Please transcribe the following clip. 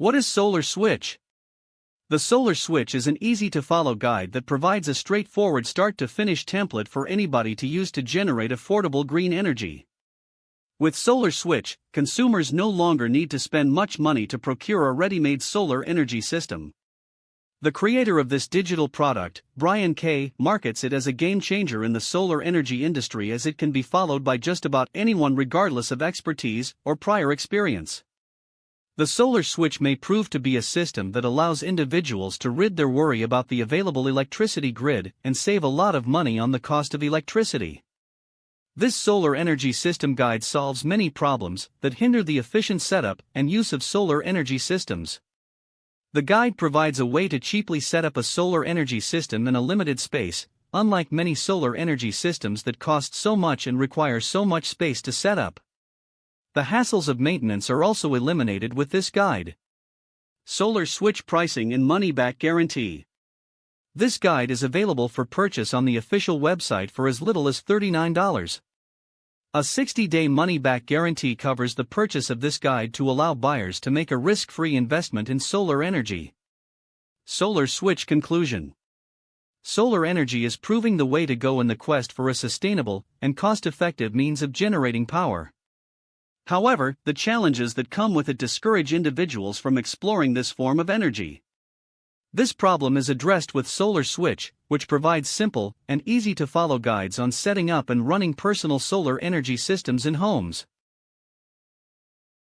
What is solar switch? The solar switch is an easy-to-follow guide that provides a straightforward start-to-finish template for anybody to use to generate affordable green energy. With solar switch, consumers no longer need to spend much money to procure a ready-made solar energy system. The creator of this digital product, Brian K., markets it as a game-changer in the solar energy industry, as it can be followed by just about anyone regardless of expertise or prior experience. The solar switch may prove to be a system that allows individuals to rid their worry about the available electricity grid and save a lot of money on the cost of electricity. This solar energy system guide solves many problems that hinder the efficient setup and use of solar energy systems. The guide provides a way to cheaply set up a solar energy system in a limited space, unlike many solar energy systems that cost so much and require so much space to set up. The hassles of maintenance are also eliminated with this guide. Solar switch pricing and money-back guarantee. This guide is available for purchase on the official website for as little as $39. A 60-day money-back guarantee covers the purchase of this guide to allow buyers to make a risk-free investment in solar energy. Solar switch conclusion. Solar energy is proving the way to go in the quest for a sustainable and cost-effective means of generating power. However, the challenges that come with it discourage individuals from exploring this form of energy. This problem is addressed with Solar Switch, which provides simple and easy-to-follow guides on setting up and running personal solar energy systems in homes.